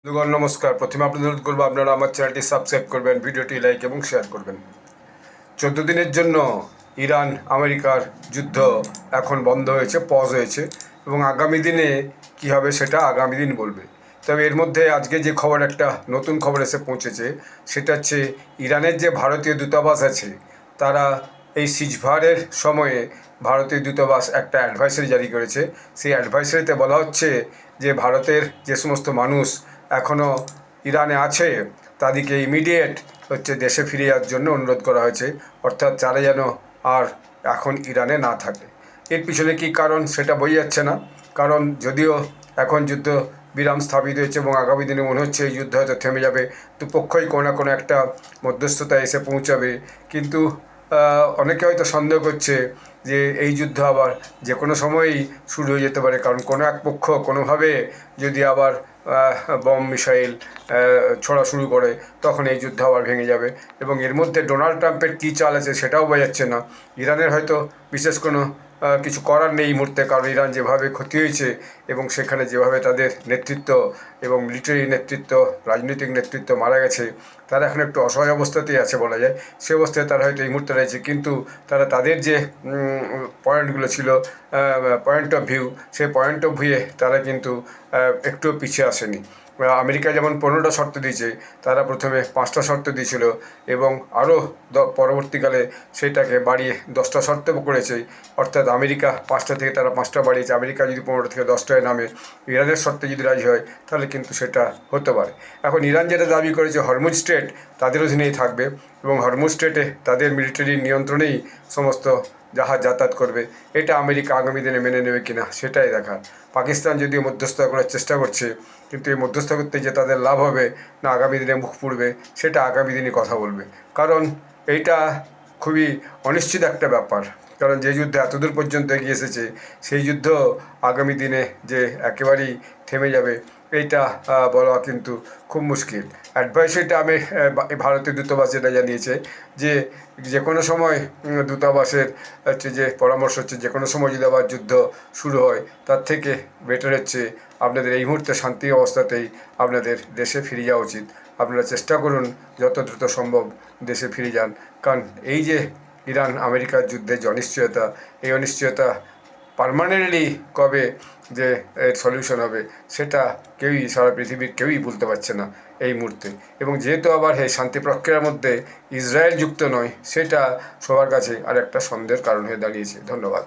বন্ধুগণ নমস্কার। প্রথমে আপনাদের অনুরোধ করবো আপনারা আমার চ্যানেলটি সাবস্ক্রাইব করবেন, ভিডিওটি লাইক এবং শেয়ার করবেন। 14 দিনের জন্য ইরান আমেরিকার যুদ্ধ এখন বন্ধ হয়েছে, পজ হয়েছে, এবং আগামী দিনে কী হবে সেটা আগামী দিন বলবে। তবে এর মধ্যে আজকে যে খবর, একটা নতুন খবর এসে পৌঁছেছে, সেটা হচ্ছে ইরানের যে ভারতীয় দূতাবাস আছে তারা এই সিজফায়ারের সময়ে ভারতীয় দূতাবাস একটা অ্যাডভাইসারি জারি করেছে। সেই অ্যাডভাইসারিতে বলা হচ্ছে যে ভারতের যে সমস্ত মানুষ এখনও ইরানে আছে তাদেরকে ইমিডিয়েট দেশে ফিরে যাওয়ার জন্য অনুরোধ করা হয়েছে, অর্থাৎ তারা যেন আর এখন ইরানে না থাকে। এর পিছনে কী কারণ সেটা বোঝা যাচ্ছে না, কারণ যদিও এখন যুদ্ধ বিরাম স্থাপিত হয়েছে এবং আগামী দিনে মনে হচ্ছে এই যুদ্ধ হয়তো থেমে যাবে, দুপক্ষই কোনো না কোনো একটা মধ্যস্থতা এসে পৌঁছাবে, কিন্তু অনেকে হয়তো সন্দেহ করছে যে এই যুদ্ধ আবার যে কোনো সময়ই শুরু হয়ে যেতে পারে, কারণ কোনো এক পক্ষ কোনোভাবে যদি আবার বম মিসাইল ছোড়া শুরু করে তখন এই যুদ্ধ আবার ভেঙে যাবে। এবং এর মধ্যে ডোনাল্ড ট্রাম্পের কী চাল আছে সেটাও বোঝাচ্ছে না। ইরানের হয়তো বিশেষ কোনো কিছু করার নেই এই মুহূর্তে, কারণ ইরান যেভাবে ক্ষতি হয়েছে এবং সেখানে যেভাবে তাদের নেতৃত্ব এবং মিলিটারি নেতৃত্ব, রাজনৈতিক নেতৃত্ব মারা গেছে, তারা এখন একটু অসহায় অবস্থাতেই আছে বলা যায়। সে অবস্থায় তারা হয়তো এই মুহূর্তে রয়েছে, কিন্তু তারা তাদের যে পয়েন্টগুলো ছিল, পয়েন্ট অফ ভিউ, সেই পয়েন্ট অফ ভিউয়ে তারা কিন্তু একটুও পিছিয়ে আসেনি। আমেরিকা যেমন 15টা শর্ত দিয়েছে, তারা প্রথমে 5টা শর্ত দিয়েছিল এবং আরও পরবর্তীকালে সেটাকে বাড়িয়ে 10টা শর্ত করেছে। অর্থাৎ আমেরিকা 5টা থেকে তারা 5টা বাড়িয়েছে। আমেরিকা যদি 15 থেকে 10টায় নামে, ইরানের শর্তে যদি রাজি হয় তাহলে কিন্তু সেটা হতে পারে। এখন ইরান যেটা দাবি করেছে হরমুজ স্ট্রেট তাদের অধীনেই থাকবে এবং হরমুজ স্ট্রেটে তাদের মিলিটারি নিয়ন্ত্রণেই সমস্ত জাহাজ যাতায়াত করবে। এটা আমেরিকা আগামী দিনে মেনে নেবে কিনা সেটাই দেখা। পাকিস্তান যদিও মধ্যস্থতা করার চেষ্টা করছে, কিন্তু এই মধ্যস্থতা করতে যে তাদের লাভ হবে না আগামী দিনে মুখ পুড়বে সেটা আগামী দিনই কথা বলবে, কারণ এইটা খুবই অনিশ্চিত একটা ব্যাপার। কারণ যে যুদ্ধ এতদূর পর্যন্ত এগিয়ে এসেছে সেই যুদ্ধ আগামী দিনে যে একেবারেই থেমে যাবে এইটা বলা কিন্তু খুব মুশকিল। অ্যাডভাইসারিটা ভারতীয় দূতাবাস যেটা জানিয়েছে যে যে কোনো সময় দূতাবাসের যে পরামর্শ হচ্ছে যে কোনো সময় যদি আবার যুদ্ধ শুরু হয় তার থেকে বেটার হচ্ছে আপনাদের এই মুহূর্তে শান্তি অবস্থাতেই আপনাদের দেশে ফিরে যাওয়া উচিত। আপনারা চেষ্টা করুন যত দ্রুত সম্ভব দেশে ফিরে যান, কারণ এই যে ইরান আমেরিকার যুদ্ধের যে অনিশ্চয়তা, এই অনিশ্চয়তা পার্মানেন্টলি কবে যে এর সলিউশন হবে সেটা কেউই, সারা পৃথিবীর কেউই বলতে পারছে না এই মুহূর্তে। এবং যেহেতু আবার এই শান্তি প্রক্রিয়ার মধ্যে ইসরায়েল যুক্ত নয়, সেটা সবার কাছে আর একটা সন্দেহের কারণ হয়ে দাঁড়িয়েছে। ধন্যবাদ।